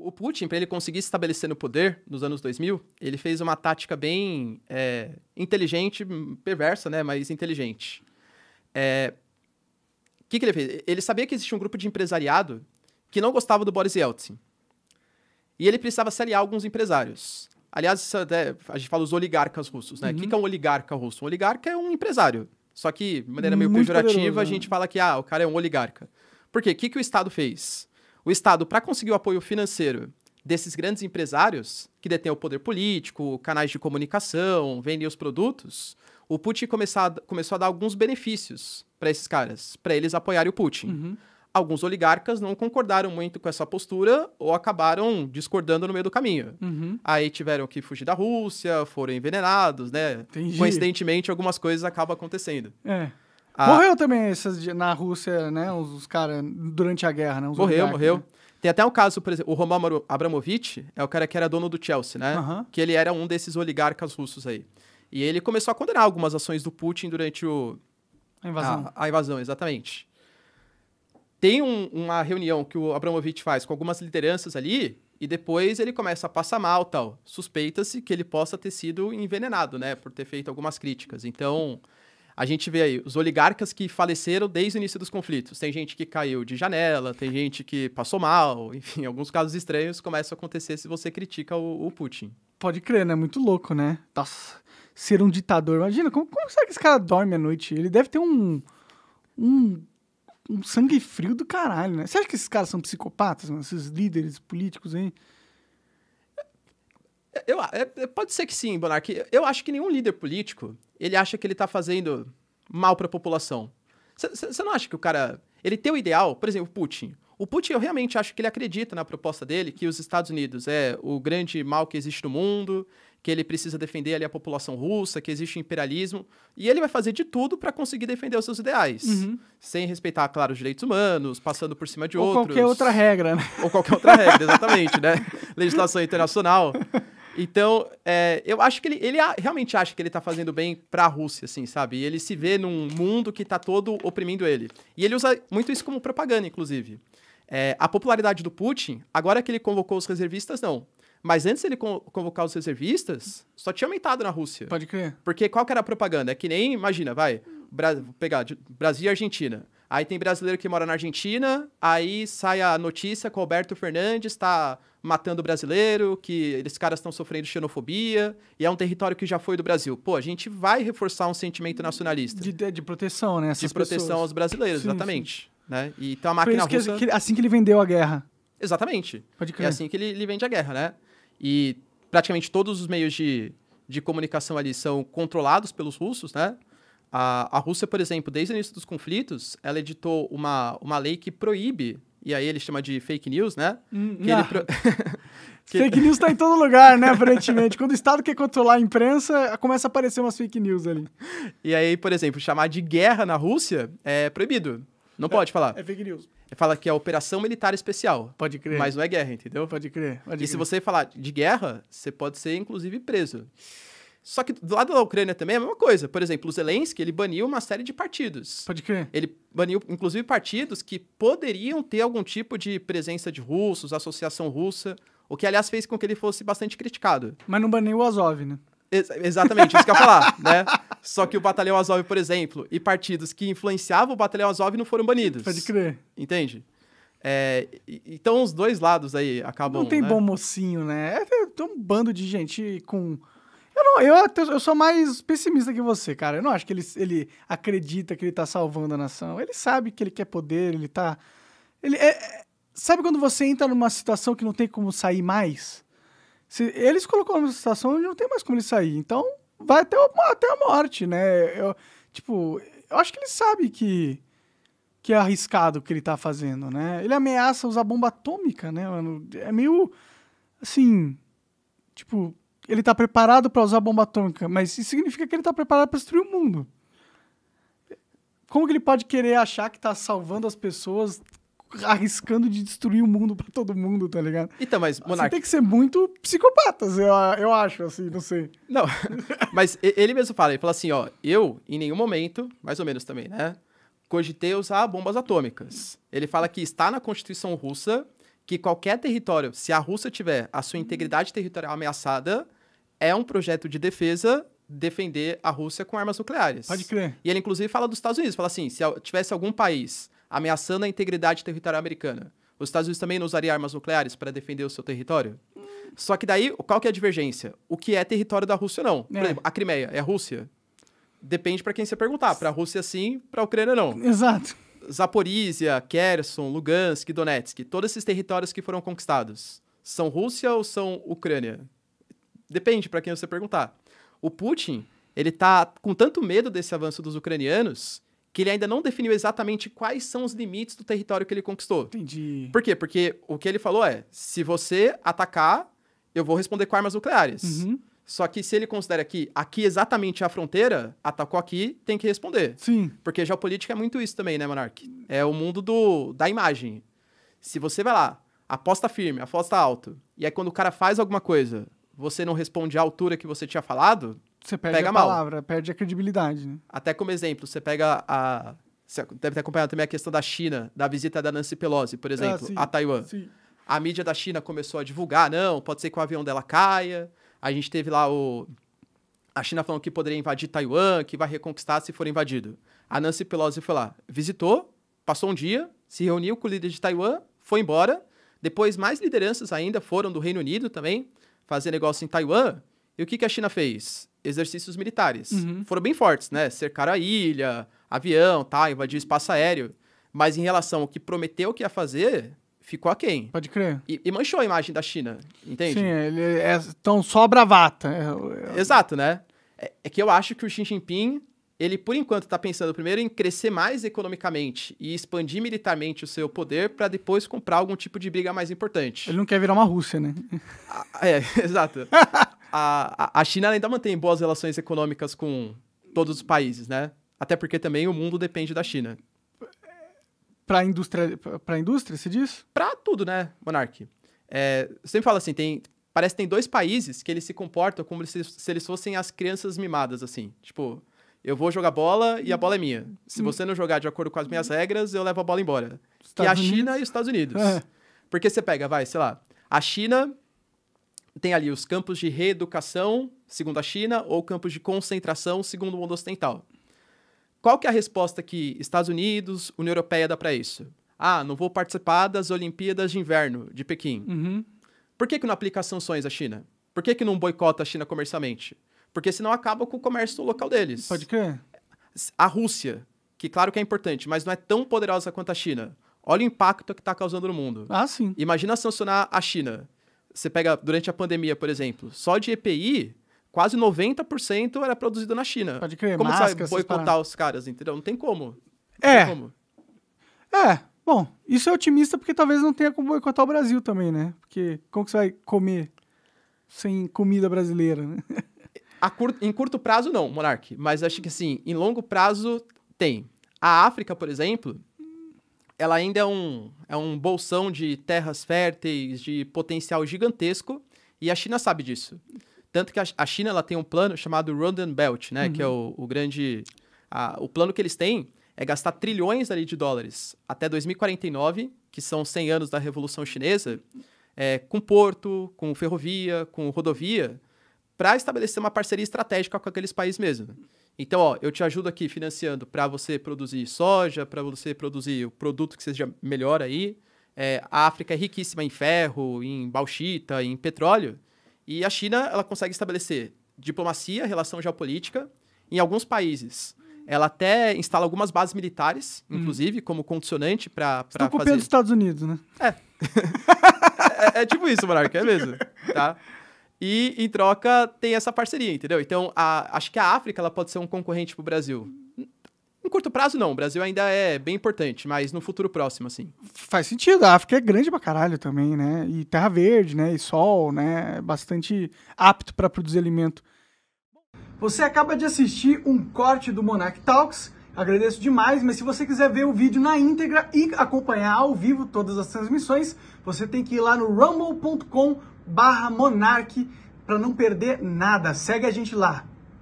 o Putin, para ele conseguir se estabelecer no poder nos anos 2000, ele fez uma tática bem inteligente, perversa, né, mas inteligente. O que ele fez? Ele sabia que existia um grupo de empresariado que não gostava do Boris Yeltsin. E ele precisava se aliar a alguns empresários. Aliás, a gente fala os oligarcas russos, né? O que é um oligarca russo? Um oligarca é um empresário. Só que, de maneira meio pejorativa, poderoso, a gente fala que o cara é um oligarca. Por quê? O que o Estado fez? O Estado, para conseguir o apoio financeiro desses grandes empresários, que detêm o poder político, canais de comunicação, vendem os produtos, o Putin começou a dar alguns benefícios para esses caras, para eles apoiarem o Putin. Alguns oligarcas não concordaram muito com essa postura ou acabaram discordando no meio do caminho. Aí tiveram que fugir da Rússia, foram envenenados, né? Entendi. Coincidentemente, algumas coisas acabam acontecendo. Morreu também na Rússia, né? Os caras, durante a guerra, né? Morreu. Né? Tem até um caso, por exemplo, o Roman Abramovich é o cara que era dono do Chelsea, né? Que ele era um desses oligarcas russos aí. E ele começou a condenar algumas ações do Putin durante a invasão. A invasão, exatamente. Tem uma reunião que o Abramovich faz com algumas lideranças ali e depois ele começa a passar mal, tal. Suspeita-se que ele possa ter sido envenenado, né? Por ter feito algumas críticas. Então, a gente vê aí os oligarcas que faleceram desde o início dos conflitos. Tem gente que caiu de janela, tem gente que passou mal. Enfim, alguns casos estranhos começam a acontecer se você critica o Putin. Pode crer, né? Muito louco, né? Nossa, ser um ditador. Imagina, como será que esse cara dorme à noite? Ele deve ter um sangue frio do caralho, né? Você acha que esses caras são psicopatas, mano? Esses líderes políticos aí? Pode ser que sim, Bonark. Eu acho que nenhum líder político, ele acha que ele tá fazendo mal pra população. Você não acha que o cara... Ele tem o ideal, por exemplo, o Putin. O Putin, eu realmente acho que ele acredita na proposta dele, que os Estados Unidos é o grande mal que existe no mundo, que ele precisa defender ali a população russa, que existe o imperialismo, e ele vai fazer de tudo para conseguir defender os seus ideais, sem respeitar, claro, os direitos humanos, passando por cima de outros. Ou qualquer outra regra, né? Ou qualquer outra regra, exatamente, né? Legislação internacional. Então, eu acho que ele realmente acha que ele tá fazendo bem pra Rússia, assim, sabe? E ele se vê num mundo que tá todo oprimindo ele. E ele usa muito isso como propaganda, inclusive. A popularidade do Putin, agora que ele convocou os reservistas, não. Mas antes ele convocar os reservistas, só tinha aumentado na Rússia. Pode crer. Porque qual que era a propaganda? É que nem, imagina, vou pegar Brasil e Argentina. Aí tem brasileiro que mora na Argentina, aí sai a notícia que o Alberto Fernandes está matando brasileiro, que esses caras estão sofrendo xenofobia, e é um território que já foi do Brasil. Pô, a gente vai reforçar um sentimento nacionalista. De proteção, né? De proteção pessoas. Aos brasileiros, sim, exatamente. Sim. Né? E então a máquina russa... assim que ele vendeu a guerra. Exatamente. Pode crer. É assim que ele vende a guerra, né? E praticamente todos os meios de comunicação ali são controlados pelos russos, né? A Rússia, por exemplo, desde o início dos conflitos, ela editou uma lei que proíbe, e aí ele chama de fake news, né? Fake news tá em todo lugar, né, aparentemente. Quando o Estado quer controlar a imprensa, começa a aparecer umas fake news ali. E aí, por exemplo, chamar de guerra na Rússia é proibido. Não pode falar. É fake news. Fala que é operação militar especial. Pode crer. Mas não é guerra, entendeu? Pode crer. Se você falar de guerra, você pode ser, inclusive, preso. Só que do lado da Ucrânia também é a mesma coisa. Por exemplo, o Zelensky, ele baniu uma série de partidos. Pode crer. Ele baniu, inclusive, partidos que poderiam ter algum tipo de presença de russos, associação russa, o que, aliás, fez com que ele fosse bastante criticado. Mas não baniu o Azov, né? Exatamente, isso que eu ia falar, né? Só que o Batalhão Azov, por exemplo, e partidos que influenciavam o Batalhão Azov não foram banidos. Pode crer. Entende? Então, os dois lados aí acabam... Não tem bom mocinho, né? Tem um bando de gente com... Eu sou mais pessimista que você, cara. Eu não acho que ele acredita que ele tá salvando a nação. Ele sabe que ele quer poder, ele tá... Sabe quando você entra numa situação que não tem como sair mais? Eles colocou numa situação onde não tem mais como ele sair. Então, vai até a morte, né? Eu acho que ele sabe que é arriscado o que ele tá fazendo, né? Ele ameaça usar bomba atômica, né, mano? É meio, assim, ele tá preparado pra usar bomba atômica, mas isso significa que ele tá preparado pra destruir o mundo. Como que ele pode querer achar que tá salvando as pessoas... arriscando de destruir o mundo pra todo mundo, tá ligado? Então, mas, Monark... Você tem que ser muito psicopatas, eu acho, assim, não sei. Não, mas ele mesmo fala, ele fala assim, ó, eu, em nenhum momento, mais ou menos também, né, cogitei usar bombas atômicas. Ele fala que está na Constituição russa que qualquer território, se a Rússia tiver a sua integridade territorial ameaçada, é um projeto de defesa defender a Rússia com armas nucleares. Pode crer. E ele, inclusive, fala dos Estados Unidos. Fala assim, se tivesse algum país ameaçando a integridade territorial americana, os Estados Unidos também não usariam armas nucleares para defender o seu território? Só que daí, qual que é a divergência? O que é território da Rússia ou não? Por exemplo, a Crimeia é Rússia? Depende para quem você perguntar. Para a Rússia, sim. Para a Ucrânia, não. Exato. Zaporizhia, Kherson, Lugansk, Donetsk, todos esses territórios que foram conquistados, são Rússia ou são Ucrânia? Depende para quem você perguntar. O Putin, ele tá com tanto medo desse avanço dos ucranianos que ele ainda não definiu exatamente quais são os limites do território que ele conquistou. Entendi. Por quê? Porque o que ele falou é, se você atacar, eu vou responder com armas nucleares. Uhum. Só que se ele considera que aqui exatamente é a fronteira, atacou aqui, tem que responder. Sim. Porque geopolítica é muito isso também, né, Monark? É o mundo da imagem. Se você vai lá, aposta firme, aposta alto, e aí quando o cara faz alguma coisa, você não responde à altura que você tinha falado, você perde pega a mal. palavra, perde a credibilidade, né? Até como exemplo, você pega a... Você deve ter acompanhado também a questão da China, da visita da Nancy Pelosi, por exemplo, a Taiwan. Sim. A mídia da China começou a divulgar, não, pode ser que o avião dela caia. A gente teve lá a China falando que poderia invadir Taiwan, que vai reconquistar se for invadido. A Nancy Pelosi foi lá, visitou, passou um dia, se reuniu com o líder de Taiwan, foi embora. Depois, mais lideranças ainda foram do Reino Unido também, fazer negócio em Taiwan. E o que a China fez? Exercícios militares. Uhum. Foram bem fortes, né? Cercaram a ilha, avião, tá, invadiu espaço aéreo. Mas em relação ao que prometeu que ia fazer, ficou aquém. Pode crer. E manchou a imagem da China, entende? Sim, ele então só bravata. Exato, né? É que eu acho que o Xi Jinping, ele por enquanto tá pensando primeiro em crescer mais economicamente e expandir militarmente o seu poder para depois comprar algum tipo de briga mais importante. Ele não quer virar uma Rússia, né? Exato. A China ainda mantém boas relações econômicas com todos os países, né? Até porque também o mundo depende da China. Pra indústria, se diz? Pra tudo, né, Monark? Eu sempre falo assim, parece que tem dois países que eles se comportam como se eles fossem as crianças mimadas, assim. Tipo, eu vou jogar bola e a bola é minha. Se você não jogar de acordo com as minhas regras, eu levo a bola embora. Que é a China e os Estados Unidos. Porque você pega, sei lá, a China tem ali os campos de reeducação, segundo a China, ou campos de concentração, segundo o mundo ocidental. Qual que é a resposta que Estados Unidos, União Europeia dá para isso? Não vou participar das Olimpíadas de Inverno de Pequim. Uhum. Por que não aplica sanções à China? Por que não boicota a China comercialmente? Porque senão acaba com o comércio local deles. Pode crer. A Rússia, que claro que é importante, mas não é tão poderosa quanto a China. Olha o impacto que está causando no mundo. Sim. Imagina sancionar a China. Você pega durante a pandemia, por exemplo, só de EPI, quase 90% era produzido na China. Pode crer, como você vai boicotar os caras, entendeu? Não tem como. Bom, isso é otimista porque talvez não tenha como boicotar o Brasil também, né? Porque como que você vai comer sem comida brasileira, né? Em curto prazo, não, Monark. Mas acho que, assim, em longo prazo, tem. A África, por exemplo, ela ainda é um bolsão de terras férteis, de potencial gigantesco, e a China sabe disso. Tanto que a China ela tem um plano chamado Road Belt, né? Uhum. Que é o grande... o plano que eles têm é gastar trilhões ali de dólares até 2049, que são 100 anos da Revolução Chinesa, com porto, com ferrovia, com rodovia, para estabelecer uma parceria estratégica com aqueles países mesmo. Então, eu te ajudo aqui financiando para você produzir soja, para você produzir o produto que seja melhor aí. A África é riquíssima em ferro, em bauxita, em petróleo. E a China, ela consegue estabelecer diplomacia, relação geopolítica. Em alguns países, ela até instala algumas bases militares, inclusive, como condicionante para fazer... Estão copiando os Estados Unidos, né? É tipo isso, Monark, é mesmo, tá? E, em troca, tem essa parceria, entendeu? Então, acho que a África ela pode ser um concorrente pro Brasil. Em curto prazo, não. O Brasil ainda é bem importante, mas no futuro próximo, assim. Faz sentido. A África é grande pra caralho também, né? E terra verde, né? E sol, né? Bastante apto para produzir alimento. Você acaba de assistir um corte do Monark Talks. Agradeço demais, mas se você quiser ver o vídeo na íntegra e acompanhar ao vivo todas as transmissões, você tem que ir lá no rumble.com/monark para não perder nada. Segue a gente lá.